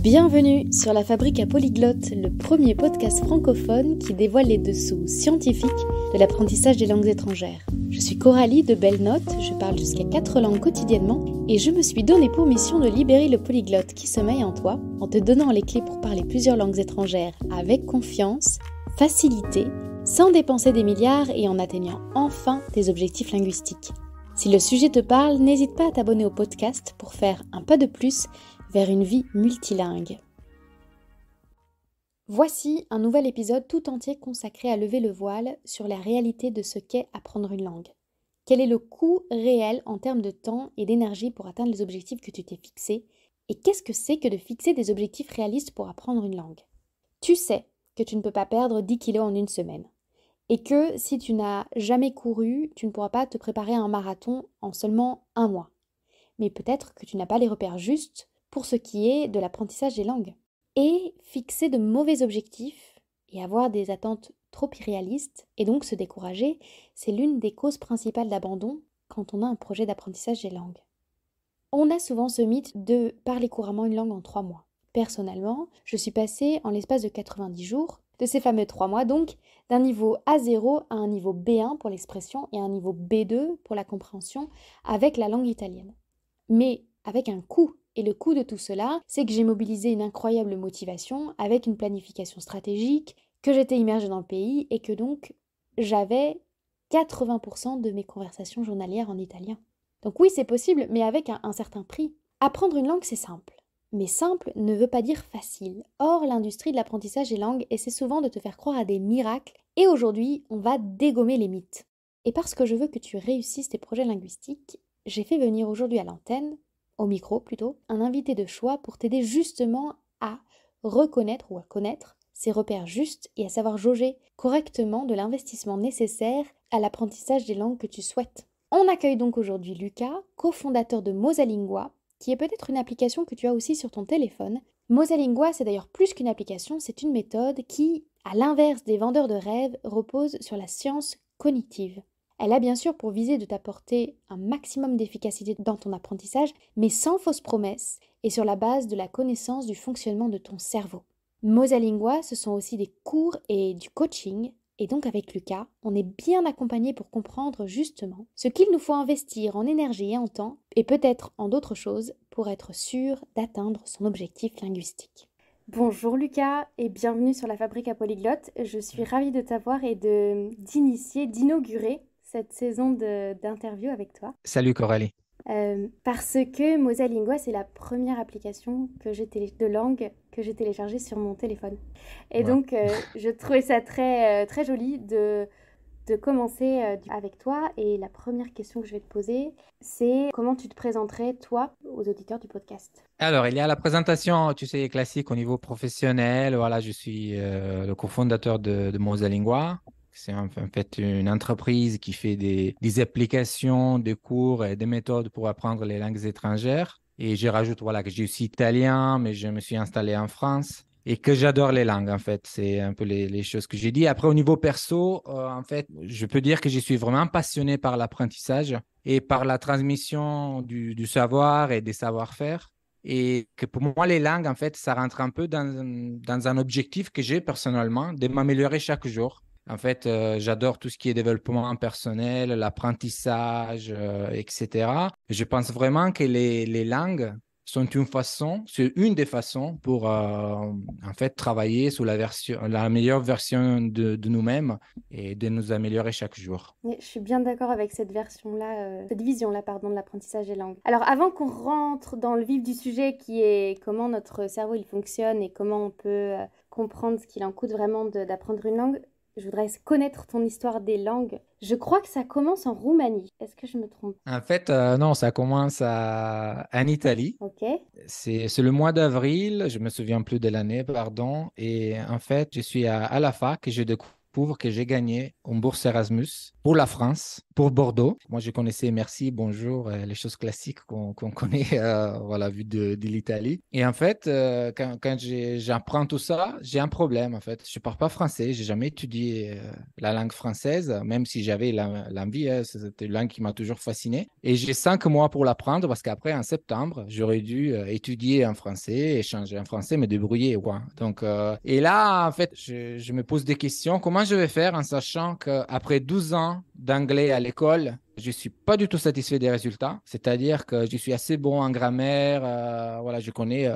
Bienvenue sur La Fabrique à Polyglotte, le premier podcast francophone qui dévoile les dessous scientifiques de l'apprentissage des langues étrangères. Je suis Coralie de Belle Note, je parle jusqu'à 4 langues quotidiennement et je me suis donné pour mission de libérer le polyglotte qui sommeille en toi en te donnant les clés pour parler plusieurs langues étrangères avec confiance, facilité, sans dépenser des milliards et en atteignant enfin tes objectifs linguistiques. Si le sujet te parle, n'hésite pas à t'abonner au podcast pour faire un pas de plus vers une vie multilingue. Voici un nouvel épisode tout entier consacré à lever le voile sur la réalité de ce qu'est apprendre une langue. Quel est le coût réel en termes de temps et d'énergie pour atteindre les objectifs que tu t'es fixés? Et qu'est-ce que c'est que de fixer des objectifs réalistes pour apprendre une langue? Tu sais que tu ne peux pas perdre 10 kilos en une semaine. Et que si tu n'as jamais couru, tu ne pourras pas te préparer à un marathon en seulement un mois. Mais peut-être que tu n'as pas les repères justes pour ce qui est de l'apprentissage des langues. Et fixer de mauvais objectifs et avoir des attentes trop irréalistes et donc se décourager, c'est l'une des causes principales d'abandon quand on a un projet d'apprentissage des langues. On a souvent ce mythe de parler couramment une langue en 3 mois. Personnellement, je suis passée en l'espace de 90 jours, de ces fameux 3 mois donc, d'un niveau A0 à un niveau B1 pour l'expression et un niveau B2 pour la compréhension avec la langue italienne. Mais avec un coût. Et le coût de tout cela, c'est que j'ai mobilisé une incroyable motivation avec une planification stratégique, que j'étais immergée dans le pays et que donc j'avais 80% de mes conversations journalières en italien. Donc oui, c'est possible, mais avec un certain prix. Apprendre une langue, c'est simple. Mais simple ne veut pas dire facile. Or, l'industrie de l'apprentissage des langues essaie souvent de te faire croire à des miracles. Et aujourd'hui, on va dégommer les mythes. Et parce que je veux que tu réussisses tes projets linguistiques, j'ai fait venir aujourd'hui à l'antenne, au micro plutôt, un invité de choix pour t'aider justement à reconnaître ou à connaître ces repères justes et à savoir jauger correctement de l'investissement nécessaire à l'apprentissage des langues que tu souhaites. On accueille donc aujourd'hui Lucas, cofondateur de Mosalingua, qui est peut-être une application que tu as aussi sur ton téléphone. Mosalingua, c'est d'ailleurs plus qu'une application, c'est une méthode qui, à l'inverse des vendeurs de rêves, repose sur la science cognitive. Elle a bien sûr pour viser de t'apporter un maximum d'efficacité dans ton apprentissage, mais sans fausses promesses et sur la base de la connaissance du fonctionnement de ton cerveau. Mosalingua, ce sont aussi des cours et du coaching, et donc avec Lucas, on est bien accompagné pour comprendre justement ce qu'il nous faut investir en énergie et en temps, et peut-être en d'autres choses, pour être sûr d'atteindre son objectif linguistique. Bonjour Lucas et bienvenue sur La Fabrique à Polyglotte. Je suis ravie de t'avoir et d'inaugurer cette saison d'interview avec toi. Salut Coralie. Parce que Mosalingua, c'est la première application de langue que j'ai téléchargée sur mon téléphone. Et donc, je trouvais ça très, très joli de commencer avec toi. Et la première question que je vais te poser, c'est comment tu te présenterais, toi, aux auditeurs du podcast? Alors, il y a la présentation, tu sais, classique au niveau professionnel. Voilà, je suis le cofondateur de Mosalingua. C'est en fait une entreprise qui fait des applications, des cours et des méthodes pour apprendre les langues étrangères. Et je rajoute voilà, que je suis italien, mais je me suis installé en France et que j'adore les langues, en fait. C'est un peu les choses que j'ai dit. Après, au niveau perso, en fait, je peux dire que je suis vraiment passionné par l'apprentissage et par la transmission du savoir et des savoir-faire. Et que pour moi, les langues, en fait, ça rentre un peu dans un objectif que j'ai personnellement, de m'améliorer chaque jour. En fait, j'adore tout ce qui est développement personnel, l'apprentissage, etc. Je pense vraiment que les langues sont c'est une des façons pour en fait travailler sur la meilleure version de nous-mêmes et de nous améliorer chaque jour. Oui, je suis bien d'accord avec cette vision-là, pardon, de l'apprentissage des langues. Alors, avant qu'on rentre dans le vif du sujet, qui est comment notre cerveau il fonctionne et comment on peut comprendre ce qu'il en coûte vraiment d'apprendre une langue, je voudrais connaître ton histoire des langues. Je crois que ça commence en Roumanie. Est-ce que je me trompe? En fait, non, ça commence en Italie. Ok. C'est le mois d'avril, je me souviens plus de l'année, pardon. Et en fait, je suis à la fac et je découvre pour que j'ai gagné une bourse Erasmus pour la France, pour Bordeaux. Moi, je connaissais merci, bonjour, les choses classiques qu'on connaît, voilà, vu de l'Italie. Et en fait, quand j'apprends tout ça, j'ai un problème, en fait. Je ne parle pas français, j'ai jamais étudié la langue française, même si j'avais l'envie, hein, c'était une langue qui m'a toujours fasciné. Et j'ai 5 mois pour l'apprendre parce qu'après, en septembre, j'aurais dû étudier en français, échanger en français, me débrouiller, quoi. Donc, et là, en fait, je me pose des questions. Comment je vais faire en sachant qu'après 12 ans d'anglais à l'école, je ne suis pas du tout satisfait des résultats. C'est-à-dire que je suis assez bon en grammaire. Voilà, je connais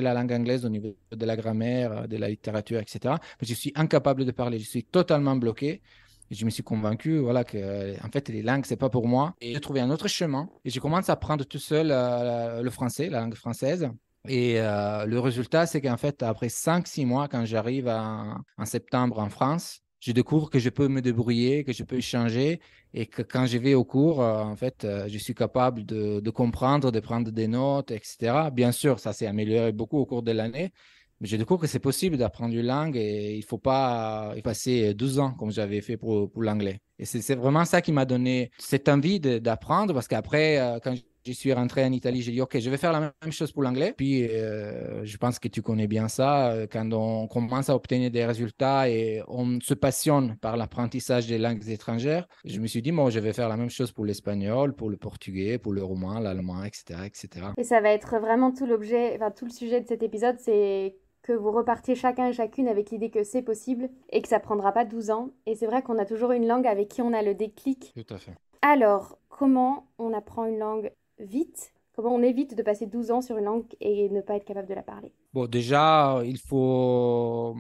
la langue anglaise au niveau de la grammaire, de la littérature, etc. Mais je suis incapable de parler. Je suis totalement bloqué. Et je me suis convaincu, voilà, que en fait, les langues, c'est pas pour moi. Et j'ai trouvé un autre chemin. Et je commence à apprendre tout seul le français, la langue française. Et le résultat, c'est qu'en fait, après 5, 6 mois, quand j'arrive en septembre en France, je découvre que je peux me débrouiller, que je peux échanger et que quand je vais au cours, en fait, je suis capable de comprendre, de prendre des notes, etc. Bien sûr, ça s'est amélioré beaucoup au cours de l'année, mais je découvre que c'est possible d'apprendre une langue et il ne faut pas y passer 12 ans comme j'avais fait pour l'anglais. Et c'est vraiment ça qui m'a donné cette envie d'apprendre parce qu'après, quand je suis rentré en Italie, j'ai dit, OK, je vais faire la même chose pour l'anglais. Puis, je pense que tu connais bien ça. Quand on commence à obtenir des résultats et on se passionne par l'apprentissage des langues étrangères, je me suis dit, bon, je vais faire la même chose pour l'espagnol, pour le portugais, pour le roumain, l'allemand, etc., etc. Et ça va être vraiment tout l'objet, enfin tout le sujet de cet épisode, c'est que vous repartiez chacun et chacune avec l'idée que c'est possible et que ça prendra pas 12 ans. Et c'est vrai qu'on a toujours une langue avec qui on a le déclic. Tout à fait. Alors, comment on apprend une langue vite? Comment on évite de passer 12 ans sur une langue et ne pas être capable de la parler? Bon, déjà, il faut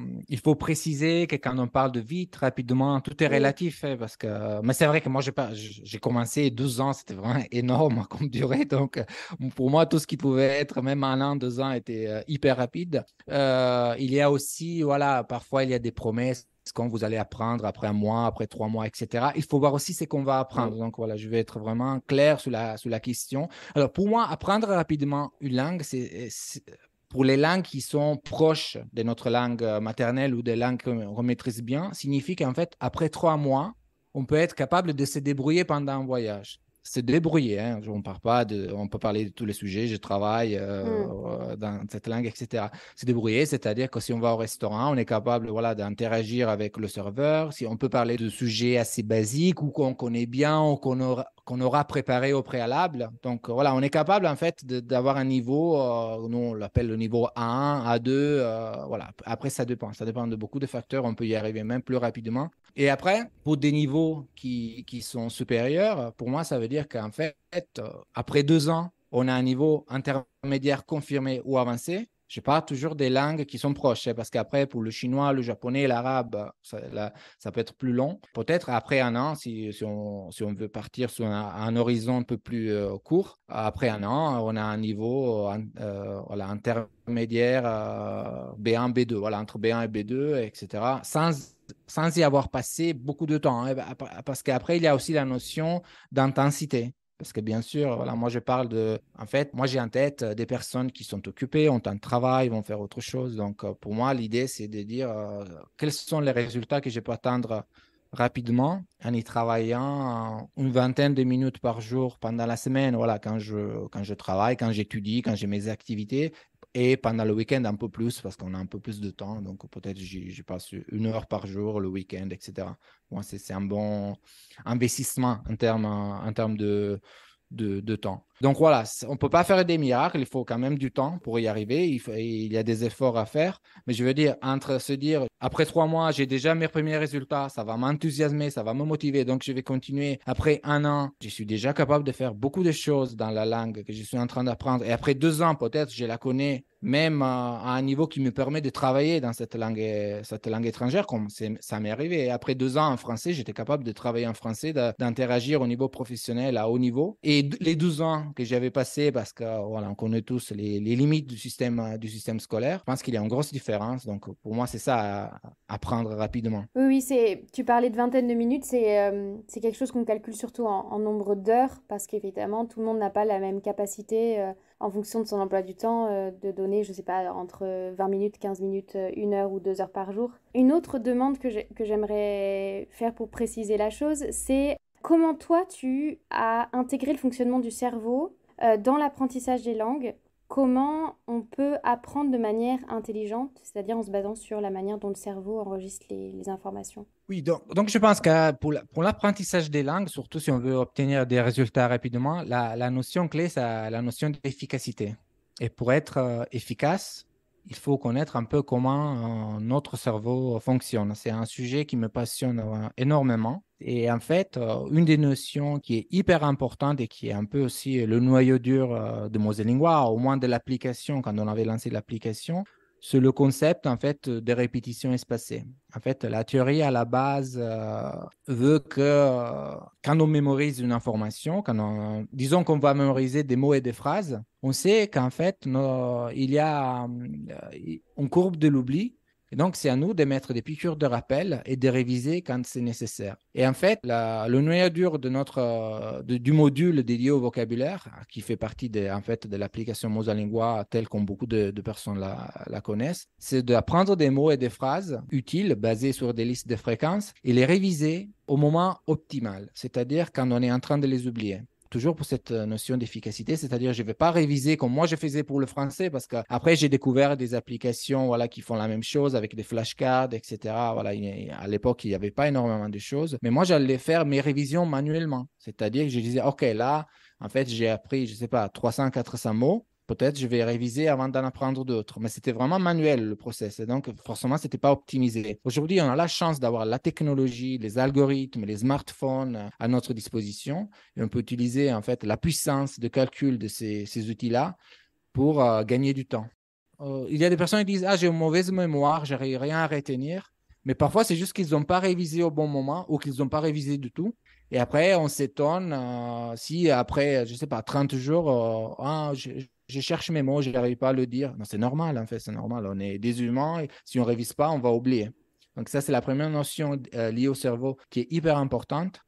préciser que quand on parle de vite, rapidement, tout est Oui. relatif, hein, parce que, mais c'est vrai que moi, j'ai commencé 12 ans, c'était vraiment énorme comme durée. Donc, pour moi, tout ce qui pouvait être, même 1 an, 2 ans, était hyper rapide. Il y a aussi, voilà, parfois, il y a des promesses quand vous allez apprendre après 1 mois, après 3 mois, etc. Il faut voir aussi ce qu'on va apprendre. Oui. Donc, voilà, je vais être vraiment clair sur la question. Alors, pour moi, apprendre rapidement une langue, pour les langues qui sont proches de notre langue maternelle ou des langues qu'on maîtrise bien, signifie qu'en fait, après 3 mois, on peut être capable de se débrouiller pendant un voyage. Se débrouiller, hein. On peut parler de tous les sujets, je travaille Hmm. dans cette langue, etc. Se débrouiller, c'est-à-dire que si on va au restaurant, on est capable, voilà, d'interagir avec le serveur. Si on peut parler de sujets assez basiques ou qu'on connaît bien ou qu'on aura préparé au préalable. Donc voilà, on est capable en fait d'avoir un niveau, nous on l'appelle le niveau A1, A2, voilà. Après, ça dépend de beaucoup de facteurs, on peut y arriver même plus rapidement. Et après, pour des niveaux qui sont supérieurs, pour moi, ça veut dire qu'en fait, après 2 ans, on a un niveau intermédiaire confirmé ou avancé. Je parle toujours des langues qui sont proches, hein, parce qu'après, pour le chinois, le japonais, l'arabe, ça peut être plus long. Peut-être après 1 an, si on veut partir sur un horizon un peu plus court, après 1 an, on a un niveau voilà, intermédiaire B1, B2, voilà, entre B1 et B2, etc. Sans y avoir passé beaucoup de temps, hein, parce qu'après, il y a aussi la notion d'intensité. Parce que bien sûr, voilà, moi je parle de... En fait, moi j'ai en tête des personnes qui sont occupées, ont un travail, vont faire autre chose. Donc pour moi, l'idée, c'est de dire quels sont les résultats que je peux atteindre rapidement en y travaillant une vingtaine de minutes par jour pendant la semaine, voilà, quand je travaille, quand j'étudie, quand j'ai mes activités. Et pendant le week-end, un peu plus, parce qu'on a un peu plus de temps. Donc, peut-être je passe 1 heure par jour le week-end, etc. Moi, c'est un bon investissement en termes de temps. Donc, voilà, on ne peut pas faire des miracles. Il faut quand même du temps pour y arriver. Il y a des efforts à faire. Mais je veux dire, entre se dire, après 3 mois, j'ai déjà mes premiers résultats, ça va m'enthousiasmer, ça va me motiver. Donc, je vais continuer. Après 1 an, je suis déjà capable de faire beaucoup de choses dans la langue que je suis en train d'apprendre. Et après 2 ans, peut-être, je la connais même à un niveau qui me permet de travailler dans cette langue étrangère, comme ça m'est arrivé. Et après 2 ans en français, j'étais capable de travailler en français, d'interagir au niveau professionnel à haut niveau. Et les 12 ans que j'avais passés, parce que voilà, on connaît tous les limites du système scolaire, je pense qu'il y a une grosse différence. Donc pour moi, c'est ça à apprendre rapidement. Oui, oui, tu parlais de vingtaine de minutes, c'est quelque chose qu'on calcule surtout en nombre d'heures, parce qu'évidemment, tout le monde n'a pas la même capacité, en fonction de son emploi du temps, de donner donner, je ne sais pas, entre 20 minutes, 15 minutes, 1 heure ou 2 heures par jour. Une autre demande que j'aimerais faire pour préciser la chose, c'est comment toi tu as intégré le fonctionnement du cerveau dans l'apprentissage des langues. Comment on peut apprendre de manière intelligente, c'est-à-dire en se basant sur la manière dont le cerveau enregistre les informations. Oui, donc je pense que pour l'apprentissage des langues, surtout si on veut obtenir des résultats rapidement, la notion clé, c'est la notion d'efficacité. Et pour être efficace, il faut connaître un peu comment notre cerveau fonctionne. C'est un sujet qui me passionne énormément. Et en fait, une des notions qui est hyper importante et qui est un peu aussi le noyau dur de Moselingua, au moins de l'application, quand on avait lancé l'application, c'est le concept en fait de répétition espacée. En fait, la théorie à la base veut que quand on mémorise une information, disons qu'on va mémoriser des mots et des phrases, on sait qu'en fait, il y a une courbe de l'oubli. Et donc, c'est à nous de mettre des piqûres de rappel et de réviser quand c'est nécessaire. Et en fait, le noyau dur du module dédié au vocabulaire, qui fait partie en fait, de l'application Mosalingua, telle que beaucoup de personnes la connaissent, c'est d'apprendre des mots et des phrases utiles basées sur des listes de fréquences et les réviser au moment optimal, c'est-à-dire quand on est en train de les oublier. Toujours pour cette notion d'efficacité, c'est-à-dire je ne vais pas réviser comme moi je faisais pour le français parce qu'après j'ai découvert des applications voilà, qui font la même chose avec des flashcards, etc. Voilà, à l'époque, il n'y avait pas énormément de choses, mais moi j'allais faire mes révisions manuellement, c'est-à-dire que je disais, OK, là, en fait, j'ai appris, je ne sais pas, 300, 400 mots. Peut-être je vais réviser avant d'en apprendre d'autres. Mais c'était vraiment manuel le process. Et donc, forcément, ce n'était pas optimisé. Aujourd'hui, on a la chance d'avoir la technologie, les algorithmes, les smartphones à notre disposition. Et on peut utiliser en fait la puissance de calcul de ces outils-là pour gagner du temps. Il y a des personnes qui disent, ah, j'ai une mauvaise mémoire, je n'arrive rien à retenir. Mais parfois, c'est juste qu'ils n'ont pas révisé au bon moment ou qu'ils n'ont pas révisé du tout. Et après, on s'étonne si après, je ne sais pas, 30 jours, je cherche mes mots, je n'arrive pas à le dire. Non, c'est normal, en fait, c'est normal. On est des humains et si on ne révise pas, on va oublier. Donc ça, c'est la première notion liée au cerveau qui est hyper importante.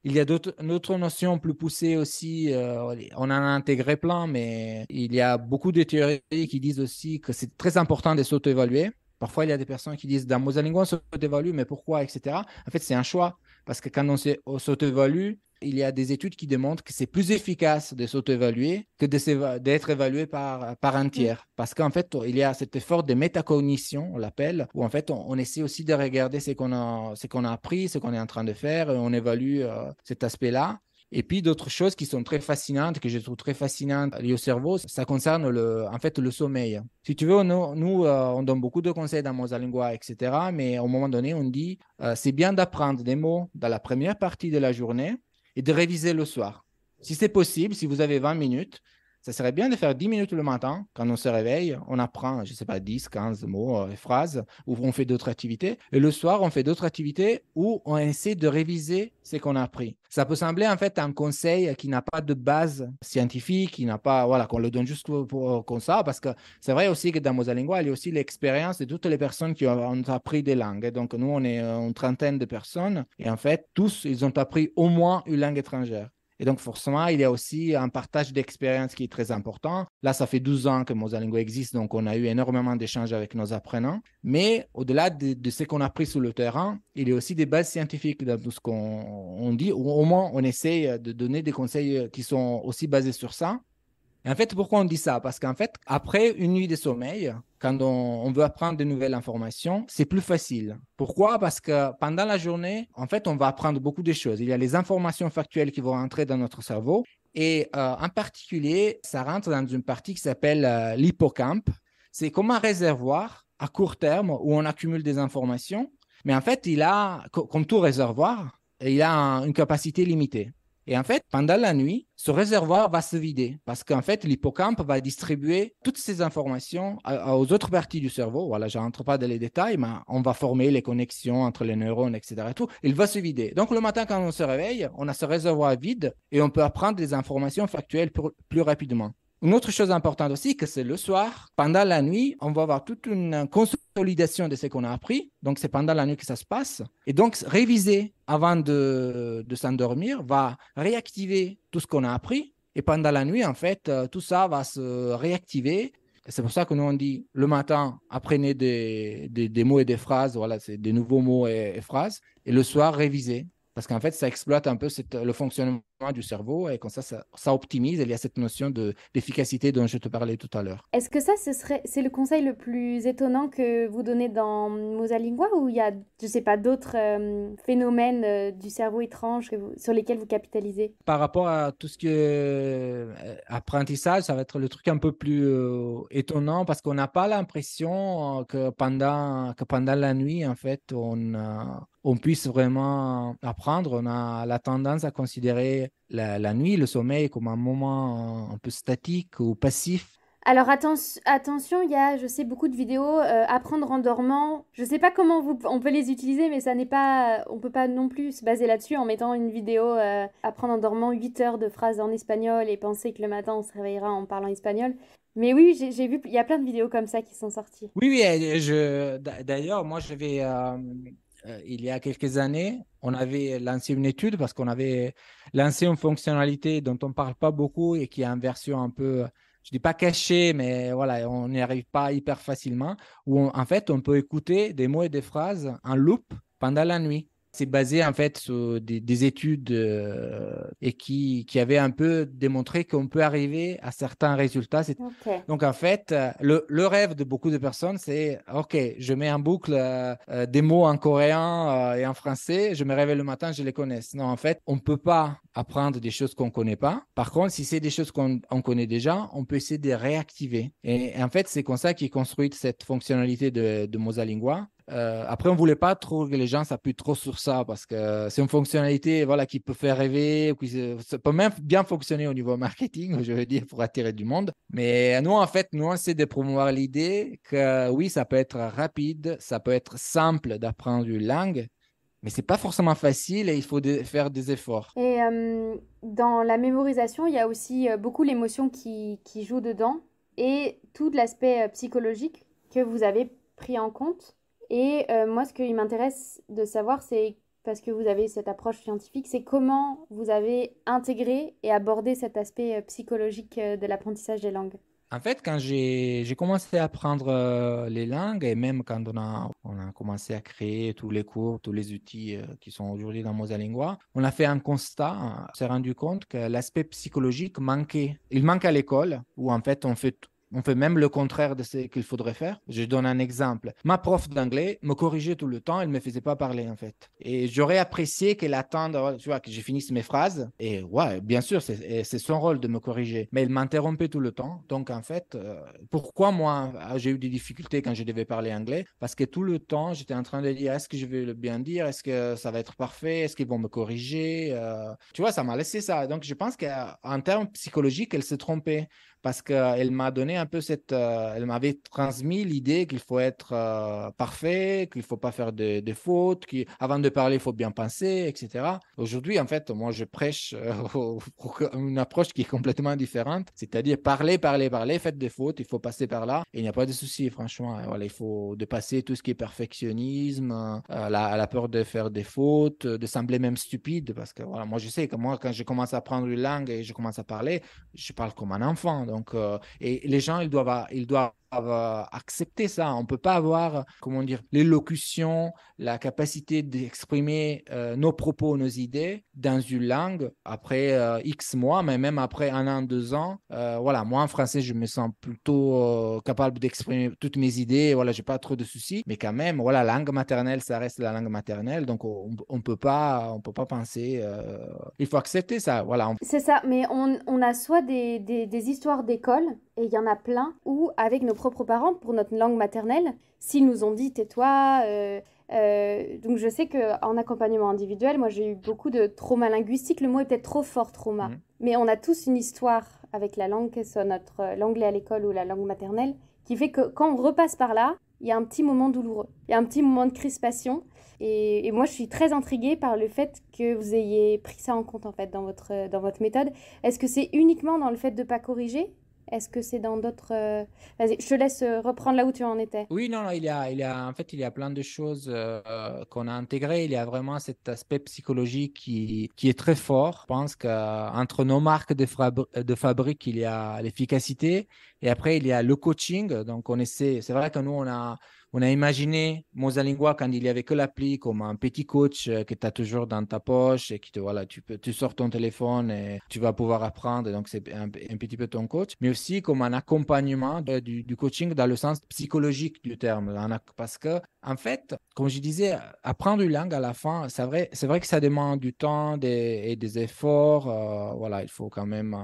Il y a d'autres notions plus poussées aussi. On en a intégré plein, mais il y a beaucoup de théories qui disent aussi que c'est très important de s'auto-évaluer. Parfois, il y a des personnes qui disent dans Mosalingua, on s'auto-évalue, mais pourquoi, etc. En fait, c'est un choix. Parce que quand on s'auto-évalue, il y a des études qui démontrent que c'est plus efficace de s'auto-évaluer que d'être évalué par un tiers. Parce qu'en fait, il y a cet effort de métacognition, on l'appelle, où en fait, on essaie aussi de regarder ce qu'on a appris, ce qu'on est en train de faire, et on évalue cet aspect-là. Et puis d'autres choses qui sont très fascinantes, que je trouve très fascinantes liées au cerveau, ça concerne en fait le sommeil. Si tu veux, nous on donne beaucoup de conseils dans Mosalingua, etc. Mais au moment donné, on dit c'est bien d'apprendre des mots dans la première partie de la journée et de réviser le soir. Si c'est possible, si vous avez 20 minutes, ça serait bien de faire 10 minutes le matin. Quand on se réveille, on apprend, je ne sais pas, 10, 15 mots, phrases, ou on fait d'autres activités. Et le soir, on fait d'autres activités où on essaie de réviser ce qu'on a appris. Ça peut sembler en fait un conseil qui n'a pas de base scientifique, qui n'a pas, voilà, qu'on le donne juste comme ça, parce que c'est vrai aussi que dans Mosalingua, il y a aussi l'expérience de toutes les personnes qui ont appris des langues. Et donc, nous, on est une trentaine de personnes, et en fait, tous, ils ont appris au moins une langue étrangère. Et donc, forcément, il y a aussi un partage d'expérience qui est très important. Là, ça fait 12 ans que Mosalingo existe, donc on a eu énormément d'échanges avec nos apprenants. Mais au-delà de ce qu'on a appris sur le terrain, il y a aussi des bases scientifiques dans tout ce qu'on dit, ou au moins on essaie de donner des conseils qui sont aussi basés sur ça. Et en fait, pourquoi on dit ça? Parce qu'en fait, après une nuit de sommeil, quand on veut apprendre de nouvelles informations, c'est plus facile. Pourquoi? Parce que pendant la journée, en fait, on va apprendre beaucoup de choses. Il y a les informations factuelles qui vont entrer dans notre cerveau. Et en particulier, ça rentre dans une partie qui s'appelle l'hippocampe. C'est comme un réservoir à court terme où on accumule des informations. Mais en fait, il a, comme tout réservoir, il a une capacité limitée. Et en fait, pendant la nuit, ce réservoir va se vider parce qu'en fait, l'hippocampe va distribuer toutes ces informations aux autres parties du cerveau. Voilà, je n'entre pas dans les détails, mais on va former les connexions entre les neurones, etc. Et tout. Il va se vider. Donc, le matin, quand on se réveille, on a ce réservoir vide et on peut apprendre des informations factuelles plus rapidement. Une autre chose importante aussi, que c'est le soir, pendant la nuit, on va avoir toute une consolidation de ce qu'on a appris. Donc, c'est pendant la nuit que ça se passe. Et donc, réviser avant de s'endormir va réactiver tout ce qu'on a appris. Et pendant la nuit, en fait, tout ça va se réactiver. C'est pour ça que nous, on dit le matin, apprenez des mots et des phrases, voilà, c'est des nouveaux mots et phrases, et le soir, révisez. Parce qu'en fait, ça exploite un peu le fonctionnement du cerveau et comme ça optimise. Et il y a cette notion d'efficacité dont je te parlais tout à l'heure. Est-ce que ça, c'est le conseil le plus étonnant que vous donnez dans Mosalingua ou il y a, je sais pas, d'autres phénomènes du cerveau étrange sur lesquels vous capitalisez? Par rapport à tout ce qui est apprentissage, ça va être le truc un peu plus étonnant parce qu'on n'a pas l'impression que pendant la nuit, en fait, on puisse vraiment apprendre. On a la tendance à considérer la nuit, le sommeil, comme un moment un peu statique ou passif. Alors attention, il y a, je sais, beaucoup de vidéos apprendre en dormant. Je sais pas comment on peut les utiliser, mais ça n'est pas, on peut pas non plus se baser là-dessus en mettant une vidéo apprendre en dormant 8 heures de phrases en espagnol et penser que le matin on se réveillera en parlant espagnol. Mais oui, j'ai vu, il y a plein de vidéos comme ça qui sont sorties. Oui, oui, d'ailleurs, moi, il y a quelques années, on avait lancé une étude parce qu'on avait lancé une fonctionnalité dont on ne parle pas beaucoup et qui est en version un peu, je ne dis pas cachée, mais voilà, on n'y arrive pas hyper facilement, où en fait, on peut écouter des mots et des phrases en loop pendant la nuit. C'est basé en fait sur des études et qui avaient un peu démontré qu'on peut arriver à certains résultats. Ok. Donc, en fait, le rêve de beaucoup de personnes, c'est, OK, je mets en boucle des mots en coréen et en français, je me réveille le matin, je les connais. Non, en fait, on ne peut pas apprendre des choses qu'on ne connaît pas. Par contre, si c'est des choses qu'on connaît déjà, on peut essayer de réactiver. Et en fait, c'est comme ça qu'est construite cette fonctionnalité de Mosalingua. Après, on ne voulait pas trop que les gens s'appuient trop sur ça parce que c'est une fonctionnalité voilà, qui peut faire rêver, ça peut même bien fonctionner au niveau marketing, je veux dire, pour attirer du monde. Mais nous, en fait, nous, on essaie de promouvoir l'idée que oui, ça peut être rapide, ça peut être simple d'apprendre une langue, mais c'est pas forcément facile et il faut faire des efforts. Et dans la mémorisation, il y a aussi beaucoup l'émotion qui joue dedans et tout l'aspect psychologique que vous avez pris en compte. Et moi, ce qui m'intéresse de savoir, c'est, parce que vous avez cette approche scientifique, c'est comment vous avez intégré et abordé cet aspect psychologique de l'apprentissage des langues. En fait, quand j'ai commencé à apprendre les langues et même quand on a commencé à créer tous les cours, tous les outils qui sont aujourd'hui dans Mosalingua, on a fait un constat, on s'est rendu compte que l'aspect psychologique manquait. Il manque à l'école où en fait on fait même le contraire de ce qu'il faudrait faire. Je donne un exemple. Ma prof d'anglais me corrigeait tout le temps, elle ne me faisait pas parler en fait. Et j'aurais apprécié qu'elle attende, tu vois, que je finisse mes phrases. Et ouais, bien sûr, c'est son rôle de me corriger. Mais elle m'interrompait tout le temps. Donc en fait, pourquoi moi j'ai eu des difficultés quand je devais parler anglais? Parce que tout le temps, j'étais en train de dire, est-ce que je vais le bien dire? Est-ce que ça va être parfait? Est-ce qu'ils vont me corriger? Tu vois, ça m'a laissé ça. Donc je pense qu'en termes psychologiques, elle s'est trompée parce qu'elle m'a donné un peu elle m'avait transmis l'idée qu'il faut être parfait, qu'il ne faut pas faire de fautes, qu'avant de parler, il faut bien penser, etc. Aujourd'hui, en fait, moi, je prêche une approche qui est complètement différente, c'est-à-dire parler, parler, parler, faites des fautes, il faut passer par là, et il n'y a pas de souci, franchement. Voilà, il faut dépasser tout ce qui est perfectionnisme, la peur de faire des fautes, de sembler même stupide, parce que voilà, moi, je sais que moi, quand je commence à apprendre une langue et je commence à parler, je parle comme un enfant. Donc, et les gens, ils doivent accepter ça. On ne peut pas avoir, comment dire, l'élocution, la capacité d'exprimer nos propos, nos idées dans une langue après X mois, mais même après 1 an, 2 ans. Voilà, moi en français, je me sens plutôt capable d'exprimer toutes mes idées. Voilà, j'ai pas trop de soucis, mais quand même, voilà, la langue maternelle, ça reste la langue maternelle, donc on peut pas penser. Il faut accepter ça. Voilà, C'est ça, mais on a soit des histoires d'école, et il y en a plein, ou avec nos propres parents, pour notre langue maternelle, s'ils nous ont dit tais-toi. Donc je sais qu'en accompagnement individuel, moi j'ai eu beaucoup de trauma linguistique. Le mot est peut-être trop fort, trauma. Mhm. Mais on a tous une histoire avec la langue, que ce soit l'anglais à l'école ou la langue maternelle, qui fait que quand on repasse par là, il y a un petit moment douloureux. Il y a un petit moment de crispation. Et moi, je suis très intriguée par le fait que vous ayez pris ça en compte, en fait, dans votre méthode. Est-ce que c'est uniquement dans le fait de ne pas corriger Est-ce que c'est dans d'autres... Vas-y, je te laisse reprendre là où tu en étais. Oui, non, non, en fait, il y a plein de choses qu'on a intégrées. Il y a vraiment cet aspect psychologique qui est très fort. Je pense qu'entre nos marques de fabrique, il y a l'efficacité et après, il y a le coaching. Donc, c'est vrai que nous, on a imaginé Mosalingua quand il n'y avait que l'appli comme un petit coach que tu as toujours dans ta poche et voilà, tu sors ton téléphone et tu vas pouvoir apprendre. Donc, c'est un petit peu ton coach, mais aussi comme un accompagnement du coaching dans le sens psychologique du terme. Parce que, en fait, comme je disais, apprendre une langue à la fin, c'est vrai que ça demande du temps et des efforts. Voilà, il faut quand même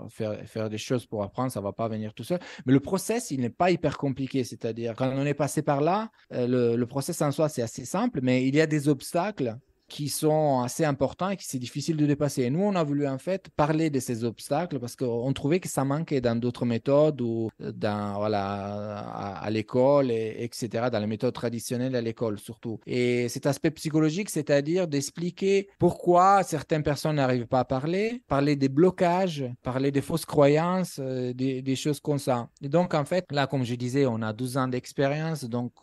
faire des choses pour apprendre. Ça ne va pas venir tout seul. Mais le process, il n'est pas hyper compliqué. C'est-à-dire, quand on est passé par là, le process en soi, c'est assez simple, mais il y a des obstacles qui sont assez importants et qui c'est difficile de dépasser. Et nous, on a voulu en fait parler de ces obstacles parce qu'on trouvait que ça manquait dans d'autres méthodes ou voilà, à l'école, etc., dans les méthodes traditionnelles à l'école surtout. Et cet aspect psychologique, c'est-à-dire d'expliquer pourquoi certaines personnes n'arrivent pas à parler des blocages, parler des fausses croyances, des choses comme ça. Et donc, en fait, là, comme je disais, on a 12 ans d'expérience, donc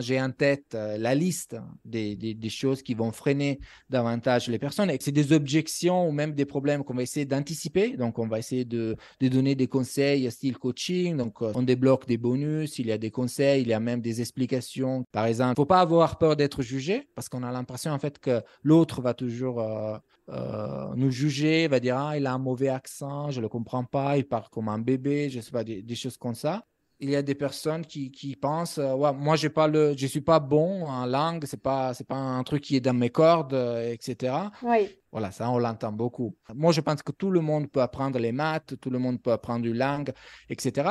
j'ai en tête la liste des choses qui vont freiner davantage les personnes. Et c'est des objections ou même des problèmes qu'on va essayer d'anticiper. Donc, on va essayer de donner des conseils style coaching. Donc, on débloque des bonus, il y a des conseils, il y a même des explications. Par exemple, il ne faut pas avoir peur d'être jugé parce qu'on a l'impression en fait que l'autre va toujours nous juger, va dire ah, il a un mauvais accent, je ne le comprends pas, il parle comme un bébé, je ne sais pas, des choses comme ça. Il y a des personnes qui pensent ouais, moi je suis pas bon en langue, c'est pas un truc qui est dans mes cordes, etc. Oui. Voilà, ça on l'entend beaucoup. Moi je pense que tout le monde peut apprendre les maths, tout le monde peut apprendre une langue, etc.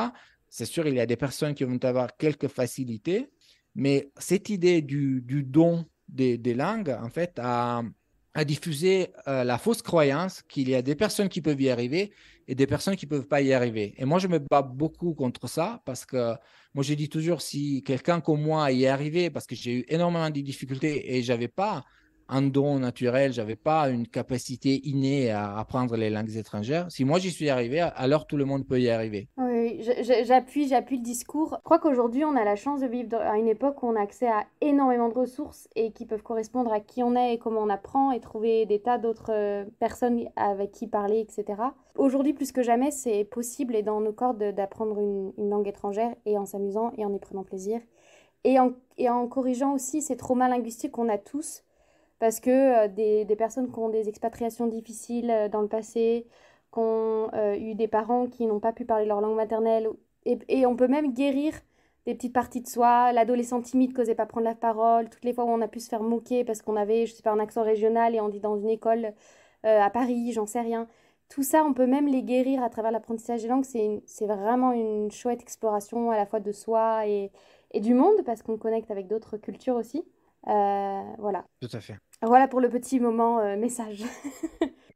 C'est sûr, il y a des personnes qui vont avoir quelques facilités, mais cette idée du don des langues, en fait, a diffusé la fausse croyance qu'il y a des personnes qui peuvent y arriver et des personnes qui ne peuvent pas y arriver. Et moi, je me bats beaucoup contre ça parce que moi, je dis toujours, si quelqu'un comme moi y est arrivé, parce que j'ai eu énormément de difficultés et je n'avais pas un don naturel, je n'avais pas une capacité innée à apprendre les langues étrangères, si moi j'y suis arrivé, alors tout le monde peut y arriver. Oui, j'appuie le discours. Je crois qu'aujourd'hui, on a la chance de vivre à une époque où on a accès à énormément de ressources et qui peuvent correspondre à qui on est et comment on apprend et trouver des tas d'autres personnes avec qui parler, etc. Aujourd'hui, plus que jamais, c'est possible et dans nos cordes d'apprendre une langue étrangère et en s'amusant et en y prenant plaisir. Et en corrigeant aussi ces traumas linguistiques qu'on a tous, parce que des personnes qui ont des expatriations difficiles dans le passé, qui ont eu des parents qui n'ont pas pu parler leur langue maternelle, et on peut même guérir des petites parties de soi, l'adolescent timide qui n'osait pas prendre la parole, toutes les fois où on a pu se faire moquer parce qu'on avait, je sais pas, un accent régional et on dit dans une école à Paris, j'en sais rien. Tout ça, on peut même les guérir à travers l'apprentissage des langues. C'est vraiment une chouette exploration à la fois de soi et du monde, parce qu'on connecte avec d'autres cultures aussi. Voilà. Tout à fait. Voilà pour le petit moment message.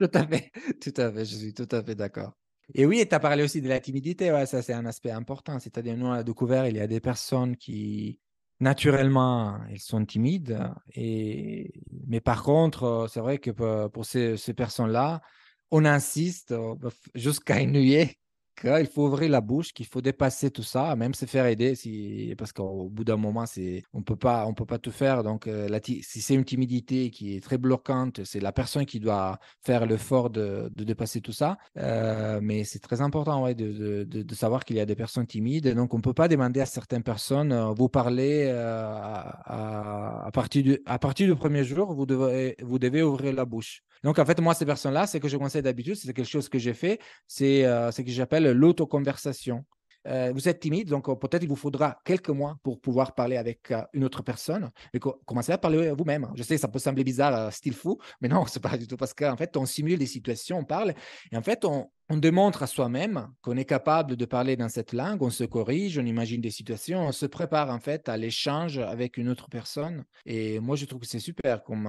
Tout à fait, tout à fait, je suis tout à fait d'accord. Et oui, tu as parlé aussi de la timidité, ouais, ça c'est un aspect important. C'est-à-dire, nous, on a découvert, il y a des personnes qui, naturellement, elles sont timides. Mais par contre, c'est vrai que pour ces personnes-là, on insiste jusqu'à ennuyer qu'il faut ouvrir la bouche, qu'il faut dépasser tout ça, même se faire aider, parce qu'au bout d'un moment, on peut pas tout faire. Donc, si c'est une timidité qui est très bloquante, c'est la personne qui doit faire l'effort de dépasser tout ça. Mais c'est très important ouais, de savoir qu'il y a des personnes timides. Donc, on ne peut pas demander à certaines personnes, vous parlez à partir du premier jour, vous devez ouvrir la bouche. Donc, en fait, moi, ces personnes-là, ce que je conseille d'habitude, c'est quelque chose que j'ai fait, c'est ce que j'appelle l'autoconversation. Vous êtes timide, donc peut-être il vous faudra quelques mois pour pouvoir parler avec une autre personne. Mais commencez à parler vous-même. Je sais, ça peut sembler bizarre, style fou, mais non, c'est pas du tout parce qu'en fait, on simule des situations, on parle, et en fait, on démontre à soi-même qu'on est capable de parler dans cette langue, on se corrige, on imagine des situations, on se prépare en fait à l'échange avec une autre personne. Et moi, je trouve que c'est super comme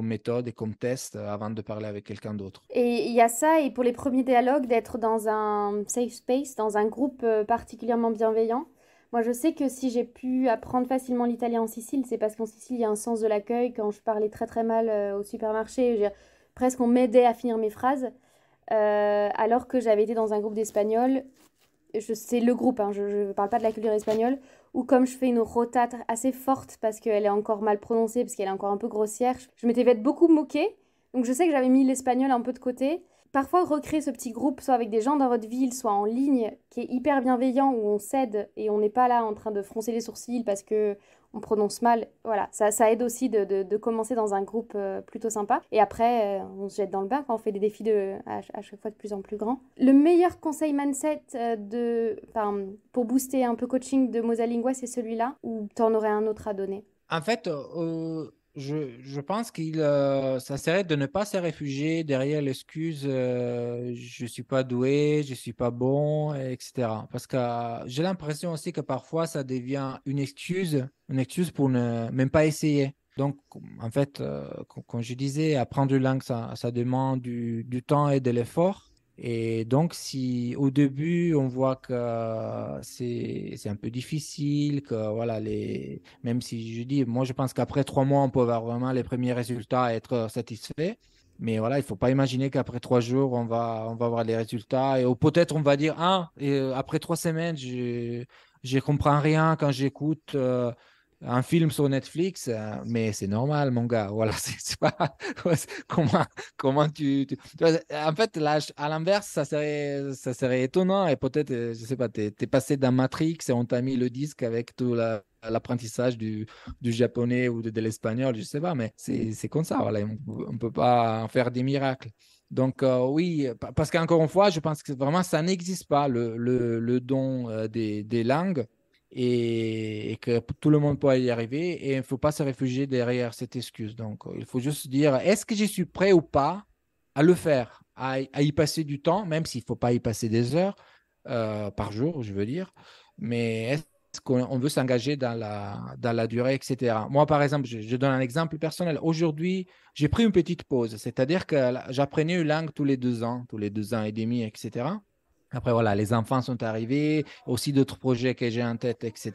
méthode et comme test avant de parler avec quelqu'un d'autre. Et il y a ça, et pour les premiers dialogues, d'être dans un safe space, dans un groupe particulièrement bienveillant. Moi, je sais que si j'ai pu apprendre facilement l'italien en Sicile, c'est parce qu'en Sicile, il y a un sens de l'accueil. Quand je parlais très très mal au supermarché, presque on m'aidait à finir mes phrases. alors que j'avais été dans un groupe d'espagnol. C'est le groupe, hein, je ne parle pas de la culture espagnole, où comme je fais une rota assez forte parce qu'elle est encore mal prononcée, parce qu'elle est encore un peu grossière, je m'étais fait beaucoup moquer. Donc je sais que j'avais mis l'espagnol un peu de côté. Parfois, recréer ce petit groupe, soit avec des gens dans votre ville, soit en ligne, qui est hyper bienveillant, où on s'aide et on n'est pas là en train de froncer les sourcils parce que on prononce mal. Voilà, ça aide aussi de commencer dans un groupe plutôt sympa. Et après, on se jette dans le bain quand on fait des défis à chaque fois de plus en plus grands. Le meilleur conseil mindset pour booster un peu coaching de Mosalingua, c'est celui-là, ou t'en aurais un autre à donner? En fait, je pense ça serait de ne pas se réfugier derrière l'excuse je ne suis pas doué, je ne suis pas bon, etc. Parce que j'ai l'impression aussi que parfois ça devient une excuse pour ne même pas essayer. Donc, en fait, comme je disais, apprendre une langue, ça demande du temps et de l'effort. Et donc, si au début, on voit que c'est un peu difficile, que voilà, même si je dis, moi, je pense qu'après 3 mois, on peut avoir vraiment les premiers résultats et être satisfait. Mais voilà, il ne faut pas imaginer qu'après 3 jours, on va avoir les résultats. Ou peut-être on va dire, ah, après 3 semaines, je comprends rien quand j'écoute un film sur Netflix, mais c'est normal, mon gars. Voilà, c'est pas comment, comment tu vois, en fait, là, à l'inverse, ça serait étonnant et peut-être, je sais pas, t'es passé dans Matrix et on t'a mis le disque avec tout l'apprentissage du japonais ou de l'espagnol, je sais pas, mais c'est comme ça, voilà, on peut pas en faire des miracles. Donc, oui, parce qu'encore une fois, je pense que vraiment, ça n'existe pas, le don des langues et que tout le monde peut y arriver et il ne faut pas se réfugier derrière cette excuse. Donc, il faut juste dire, est-ce que je suis prêt ou pas à le faire, à y passer du temps, même s'il ne faut pas y passer des heures par jour, je veux dire, mais est-ce qu'on veut s'engager dans la durée, etc. Moi, par exemple, je donne un exemple personnel. Aujourd'hui, j'ai pris une petite pause, c'est-à-dire que j'apprenais une langue tous les 2 ans et demi, etc. Après, voilà, les enfants sont arrivés, aussi d'autres projets que j'ai en tête, etc.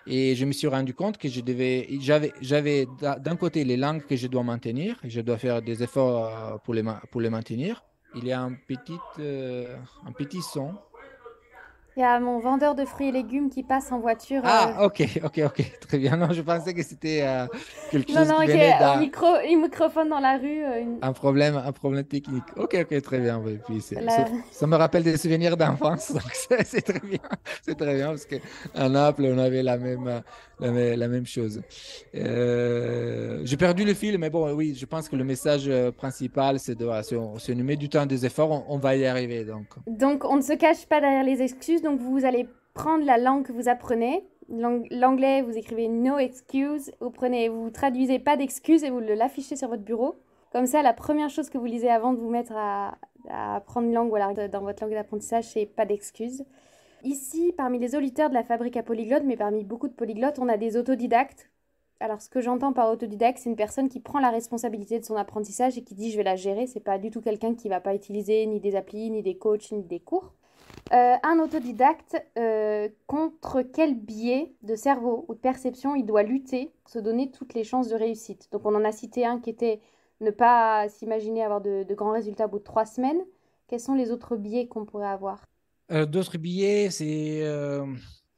Et je me suis rendu compte que j'avais d'un côté les langues que je dois maintenir, et je dois faire des efforts pour les maintenir. Il y a un petit son. Il y a mon vendeur de fruits et légumes qui passe en voiture. Ah, ok, ok, ok, très bien. Non, je pensais que c'était quelque Non, chose non, qui ok, venait d'un un microphone dans la rue. un problème technique. Ok, ok, très bien. Oui, puis La- ça me rappelle des souvenirs d'enfance, donc c'est très bien. C'est très bien parce qu'à Naples, on avait la même chose. J'ai perdu le fil, mais bon, oui, je pense que le message principal, c'est de, voilà, si on nous met du temps, des efforts, on va y arriver. Donc, Donc, on ne se cache pas derrière les excuses. Donc, vous allez prendre la langue que vous apprenez. L'anglais, vous écrivez no excuse. Vous traduisez pas d'excuses et vous l'affichez sur votre bureau. Comme ça, la première chose que vous lisez avant de vous mettre à apprendre une langue ou alors dans votre langue d'apprentissage, c'est pas d'excuses. Ici, parmi les auditeurs de la Fabrique à polyglottes, mais parmi beaucoup de polyglottes, on a des autodidactes. Alors, ce que j'entends par autodidacte, c'est une personne qui prend la responsabilité de son apprentissage et qui dit je vais la gérer. C'est pas du tout quelqu'un qui va pas utiliser ni des applis, ni des coachs, ni des cours. Un autodidacte, contre quel biais de cerveau ou de perception il doit lutter pour se donner toutes les chances de réussite. Donc, on en a cité un qui était ne pas s'imaginer avoir de grands résultats au bout de 3 semaines. Quels sont les autres biais qu'on pourrait avoir? d'autres billets,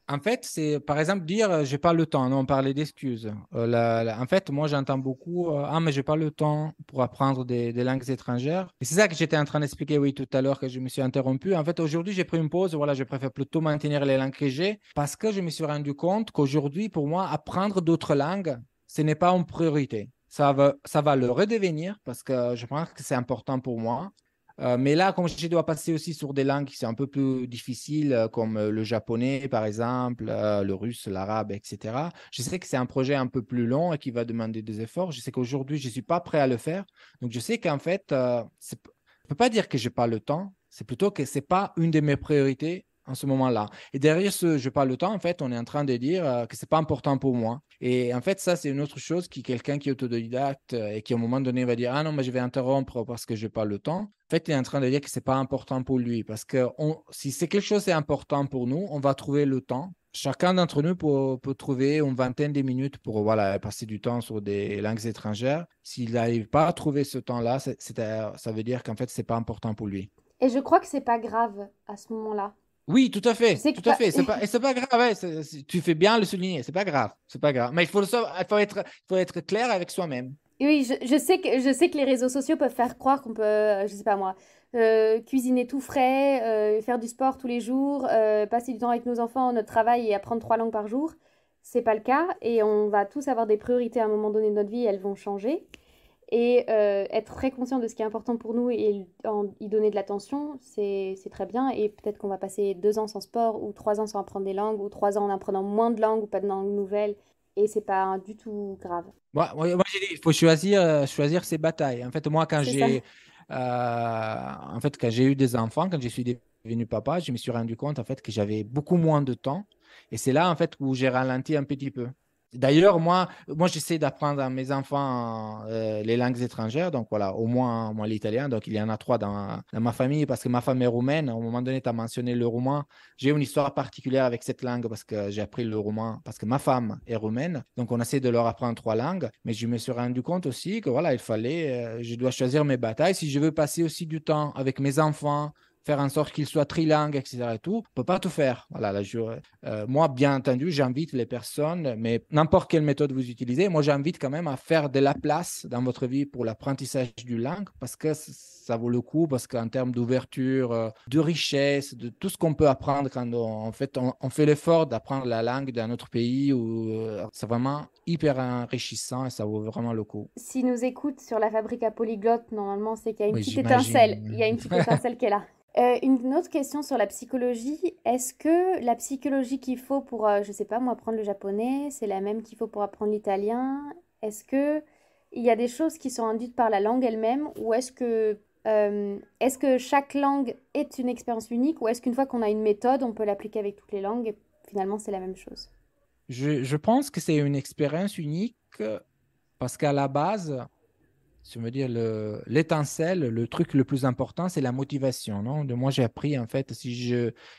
en fait, c'est par exemple dire j'ai pas le temps. Non, on parlait d'excuses. En fait, moi, j'entends beaucoup ah, mais j'ai pas le temps pour apprendre des langues étrangères. Et c'est ça que j'étais en train d'expliquer, oui, tout à l'heure que je me suis interrompu. En fait, aujourd'hui, j'ai pris une pause. Voilà, je préfère plutôt maintenir les langues que j'ai parce que je me suis rendu compte qu'aujourd'hui, pour moi, apprendre d'autres langues, ce n'est pas une priorité. Ça va le redevenir parce que je pense que c'est important pour moi. Mais là, comme je dois passer aussi sur des langues qui sont un peu plus difficiles, comme le japonais, par exemple, le russe, l'arabe, etc., je sais que c'est un projet un peu plus long et qui va demander des efforts. Je sais qu'aujourd'hui, je ne suis pas prêt à le faire. Donc, je sais qu'en fait, je ne peux pas dire que je n'ai pas le temps. C'est plutôt que ce n'est pas une de mes priorités en ce moment-là. Et derrière ce je n'ai pas le temps, en fait, on est en train de dire que ce n'est pas important pour moi. Et en fait, ça, c'est une autre chose qui quelqu'un qui est autodidacte et qui, à un moment donné, va dire ah non, mais je vais interrompre parce que je n'ai pas le temps. En fait, il est en train de dire que ce n'est pas important pour lui parce que si c'est quelque chose qui est important pour nous, on va trouver le temps. Chacun d'entre nous peut trouver une vingtaine de minutes pour voilà, passer du temps sur des langues étrangères. S'il n'arrive pas à trouver ce temps-là, ça veut dire qu'en fait, ce n'est pas important pour lui. Et je crois que c'est pas grave à ce moment-là. Oui, tout à Je fait, sais que tout à pas... fait. Et c'est pas grave, ouais, tu fais bien le souligner, c'est pas grave, c'est pas grave. Mais il faut être clair avec soi-même. Oui, je sais que les réseaux sociaux peuvent faire croire qu'on peut, je sais pas moi, cuisiner tout frais, faire du sport tous les jours, passer du temps avec nos enfants, notre travail et apprendre 3 langues par jour. C'est pas le cas et on va tous avoir des priorités à un moment donné de notre vie, elles vont changer. Et être très conscient de ce qui est important pour nous et y donner de l'attention, c'est très bien. Et peut-être qu'on va passer 2 ans sans sport ou 3 ans sans apprendre des langues ou 3 ans en apprenant moins de langues ou pas de langues nouvelles. Et c'est pas du tout grave. Moi, j'ai dit, il faut choisir ses batailles. En fait, moi, C'est ça. quand j'ai eu des enfants, quand je suis devenu papa, je me suis rendu compte en fait que j'avais beaucoup moins de temps. Et c'est là en fait où j'ai ralenti un petit peu. D'ailleurs, moi j'essaie d'apprendre à mes enfants les langues étrangères. Donc voilà, au moins l'italien. Donc il y en a trois dans ma famille parce que ma femme est roumaine. Au moment donné, tu as mentionné le roumain. J'ai une histoire particulière avec cette langue parce que j'ai appris le roumain parce que ma femme est roumaine. Donc, on essaie de leur apprendre trois langues. Mais je me suis rendu compte aussi que voilà, je dois choisir mes batailles. Si je veux passer aussi du temps avec mes enfants, faire en sorte qu'ils soient trilingues, etc. et tout, on ne peut pas tout faire. Voilà, moi, bien entendu, j'invite les personnes, mais n'importe quelle méthode vous utilisez, moi, j'invite quand même à faire de la place dans votre vie pour l'apprentissage du langue parce que ça vaut le coup, parce qu'en termes d'ouverture, de richesse, de tout ce qu'on peut apprendre quand on fait l'effort d'apprendre la langue d'un autre pays, c'est vraiment hyper enrichissant et ça vaut vraiment le coup. S'ils nous écoutent sur la fabrique à polyglotte, normalement, c'est qu'il y a une Oui, petite étincelle. Il y a une j'imagine. petite étincelle qui est là. Une autre question sur la psychologie. Est-ce que la psychologie qu'il faut pour, je sais pas moi, apprendre le japonais, c'est la même qu'il faut pour apprendre l'italien? Est-ce que il y a des choses qui sont induites par la langue elle-même ou est-ce que chaque langue est une expérience unique ou est-ce qu'une fois qu'on a une méthode, on peut l'appliquer avec toutes les langues et finalement c'est la même chose? Je pense que c'est une expérience unique parce qu'à la base, je veux dire, l'étincelle, le truc le plus important, c'est la motivation, non? Moi, j'ai appris, en fait,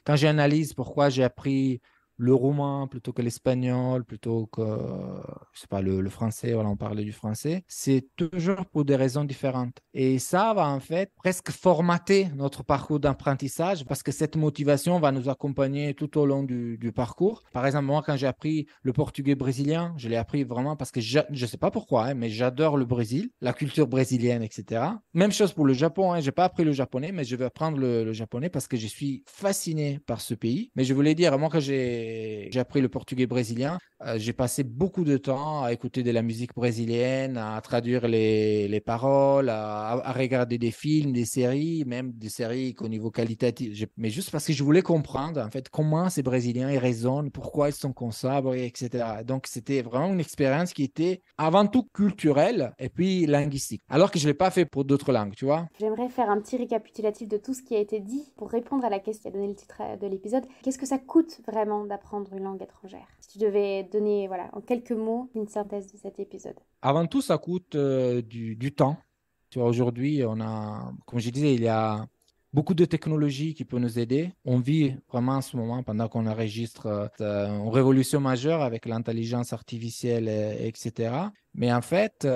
quand j'analyse pourquoi j'ai appris le roumain plutôt que l'espagnol, plutôt que, je sais pas, le français, voilà, on parlait du français, c'est toujours pour des raisons différentes. Et ça va, en fait, presque formater notre parcours d'apprentissage parce que cette motivation va nous accompagner tout au long du parcours. Par exemple, moi, quand j'ai appris le portugais brésilien, je l'ai appris vraiment parce que je ne sais pas pourquoi, hein, mais j'adore le Brésil, la culture brésilienne, etc. Même chose pour le Japon, hein, je n'ai pas appris le japonais, mais je vais apprendre le japonais parce que je suis fasciné par ce pays. Mais je voulais dire, moi, quand j'ai appris le portugais brésilien, j'ai passé beaucoup de temps à écouter de la musique brésilienne, à traduire les paroles, à regarder des films, des séries, même des séries qu'au niveau qualitatif. Mais juste parce que je voulais comprendre, en fait, comment ces Brésiliens ils raisonnent, pourquoi ils sont comme ça, etc. Donc, c'était vraiment une expérience qui était avant tout culturelle et puis linguistique. Alors que je ne l'ai pas fait pour d'autres langues, tu vois. J'aimerais faire un petit récapitulatif de tout ce qui a été dit pour répondre à la question qui a donné le titre de l'épisode. Qu'est-ce que ça coûte vraiment d'apprendre une langue étrangère? Si tu devais donner, voilà, en quelques mots, une synthèse de cet épisode. Avant tout, ça coûte du temps. Tu vois, aujourd'hui, comme je disais, il y a beaucoup de technologies qui peuvent nous aider. On vit vraiment en ce moment, pendant qu'on enregistre, une révolution majeure avec l'intelligence artificielle, etc. Mais en fait,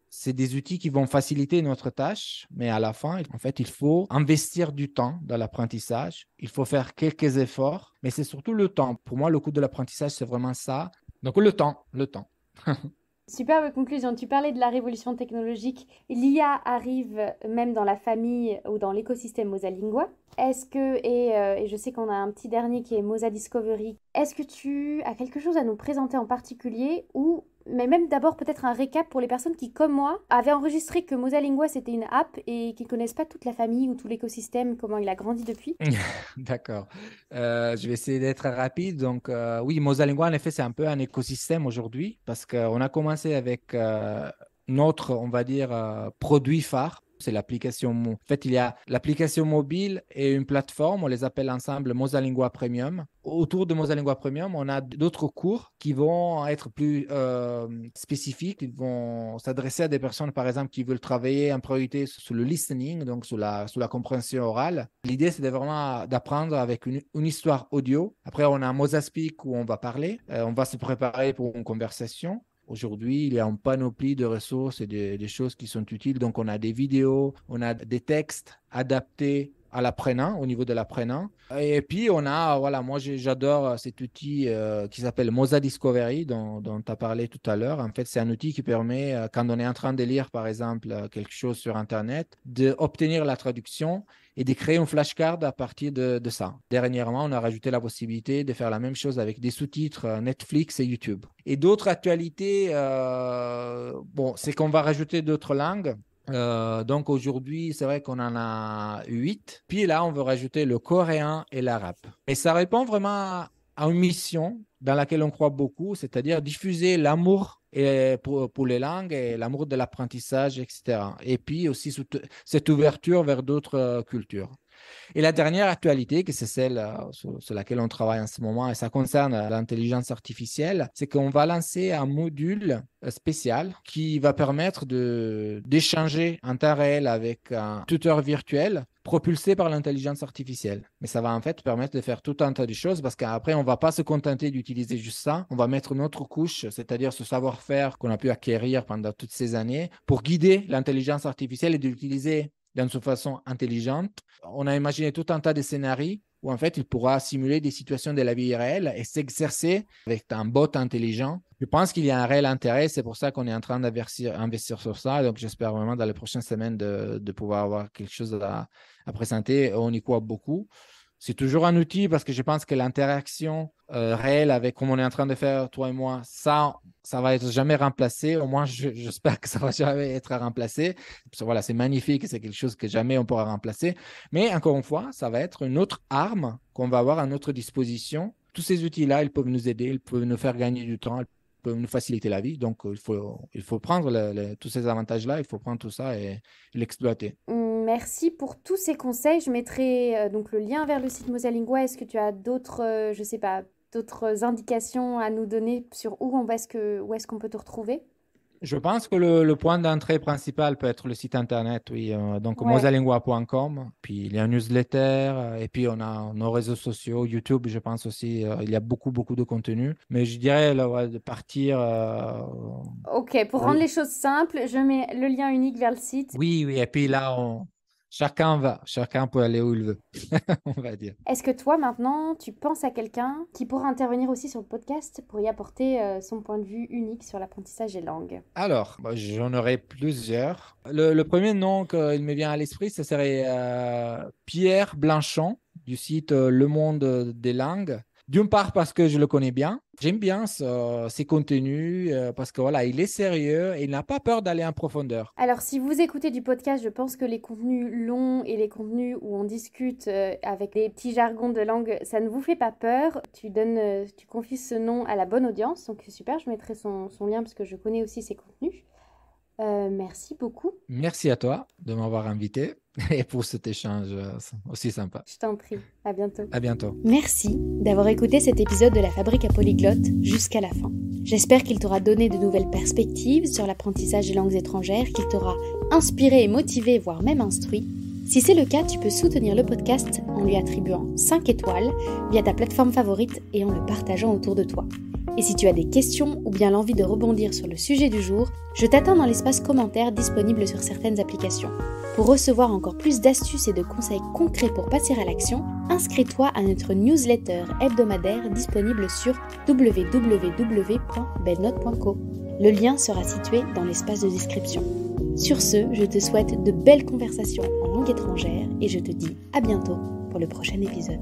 c'est des outils qui vont faciliter notre tâche, mais à la fin, en fait, il faut investir du temps dans l'apprentissage. Il faut faire quelques efforts, mais c'est surtout le temps. Pour moi, le coût de l'apprentissage, c'est vraiment ça. Donc, le temps, le temps. Superbe conclusion. Tu parlais de la révolution technologique. L'IA arrive même dans la famille ou dans l'écosystème Mosalingua. Et je sais qu'on a un petit dernier qui est Mosa Discovery. Est-ce que tu as quelque chose à nous présenter en particulier mais même d'abord peut-être un récap pour les personnes qui, comme moi, avaient enregistré que Mosalingua c'était une app et qui ne connaissent pas toute la famille ou tout l'écosystème, comment il a grandi depuis? D'accord. Je vais essayer d'être rapide. Donc, oui, Mosalingua, en effet, c'est un peu un écosystème aujourd'hui parce qu'on a commencé avec notre, on va dire, produit phare. C'est l'application. En fait, il y a l'application mobile et une plateforme, on les appelle ensemble Mosalingua Premium. Autour de Mosalingua Premium, on a d'autres cours qui vont être plus spécifiques. Ils vont s'adresser à des personnes, par exemple, qui veulent travailler en priorité sur le listening, donc sur la compréhension orale. L'idée, c'est vraiment d'apprendre avec une histoire audio. Après, on a Mosaspeak où on va parler. On va se préparer pour une conversation. Aujourd'hui, il y a une panoplie de ressources et des choses qui sont utiles. Donc, on a des vidéos, on a des textes adaptés à l'apprenant, au niveau de l'apprenant. Et puis, on a, voilà, moi, j'adore cet outil qui s'appelle Mosa Discovery, dont tu as parlé tout à l'heure. En fait, c'est un outil qui permet, quand on est en train de lire, par exemple, quelque chose sur Internet, d'obtenir la traduction et de créer un flashcard à partir de ça. Dernièrement, on a rajouté la possibilité de faire la même chose avec des sous-titres Netflix et YouTube. Et d'autres actualités, c'est qu'on va rajouter d'autres langues. Donc aujourd'hui, c'est vrai qu'on en a 8. Puis là, on veut rajouter le coréen et l'arabe. Et ça répond vraiment à une mission dans laquelle on croit beaucoup, c'est-à-dire diffuser l'amour pour les langues et l'amour de l'apprentissage, etc. Et puis aussi cette ouverture vers d'autres cultures. Et la dernière actualité, que c'est celle sur laquelle on travaille en ce moment, et ça concerne l'intelligence artificielle, c'est qu'on va lancer un module spécial qui va permettre d'échanger en temps réel avec un tuteur virtuel propulsé par l'intelligence artificielle. Mais ça va en fait permettre de faire tout un tas de choses parce qu'après, on ne va pas se contenter d'utiliser juste ça. On va mettre une autre couche, c'est-à-dire ce savoir-faire qu'on a pu acquérir pendant toutes ces années pour guider l'intelligence artificielle et de l'utiliser d'une façon intelligente. On a imaginé tout un tas de scénarios où en fait, il pourra simuler des situations de la vie réelle et s'exercer avec un bot intelligent. Je pense qu'il y a un réel intérêt, c'est pour ça qu'on est en train d'investir sur ça. Donc, j'espère vraiment dans les prochaines semaines de pouvoir avoir quelque chose à présenter. On y croit beaucoup. C'est toujours un outil parce que je pense que l'interaction réelle avec, comme on est en train de faire, toi et moi, ça va être jamais remplacé. Au moins, j'espère que ça va jamais être remplacé. Voilà, c'est magnifique, c'est quelque chose que jamais on pourra remplacer. Mais encore une fois, ça va être une autre arme qu'on va avoir à notre disposition. Tous ces outils-là, ils peuvent nous aider, ils peuvent nous faire gagner du temps, ils peuvent nous faciliter la vie. Donc, il faut prendre tous ces avantages-là, il faut prendre tout ça et l'exploiter. Merci pour tous ces conseils. Je mettrai donc le lien vers le site Mosalingua. Est-ce que tu as d'autres, je sais pas, d'autres indications à nous donner sur où est-ce qu'on peut te retrouver? Je pense que le point d'entrée principal peut être le site internet, oui. Donc, Ouais. mosalingua.com. Puis, il y a un newsletter. Et puis, on a nos réseaux sociaux. YouTube, je pense aussi, il y a beaucoup, beaucoup de contenu. Mais je dirais là, ouais, de partir. Ok, pour rendre les choses simples, je mets le lien unique vers le site. Oui, oui. Et puis là, chacun peut aller où il veut, on va dire. Est-ce que toi, maintenant, tu penses à quelqu'un qui pourra intervenir aussi sur le podcast pour y apporter son point de vue unique sur l'apprentissage des langues? Alors, j'en aurais plusieurs. Le premier nom qu'il me vient à l'esprit, ce serait Pierre Blanchon du site Le Monde des langues. D'une part parce que je le connais bien, j'aime bien ses contenus parce que voilà, il est sérieux et il n'a pas peur d'aller en profondeur. Alors, si vous écoutez du podcast, je pense que les contenus longs et les contenus où on discute avec des petits jargons de langue, ça ne vous fait pas peur. Tu confies ce nom à la bonne audience, donc c'est super. Je mettrai son lien parce que je connais aussi ses contenus. Merci beaucoup. Merci à toi de m'avoir invité et pour cet échange aussi sympa. Je t'en prie. À bientôt. À bientôt. Merci d'avoir écouté cet épisode de la Fabrique à Polyglotte jusqu'à la fin. J'espère qu'il t'aura donné de nouvelles perspectives sur l'apprentissage des langues étrangères, qu'il t'aura inspiré et motivé, voire même instruit. Si c'est le cas, tu peux soutenir le podcast en lui attribuant 5 étoiles via ta plateforme favorite et en le partageant autour de toi. Et si tu as des questions ou bien l'envie de rebondir sur le sujet du jour, je t'attends dans l'espace commentaire disponible sur certaines applications. Pour recevoir encore plus d'astuces et de conseils concrets pour passer à l'action, inscris-toi à notre newsletter hebdomadaire disponible sur www.belnote.co. Le lien sera situé dans l'espace de description. Sur ce, je te souhaite de belles conversations en langue étrangère et je te dis à bientôt pour le prochain épisode.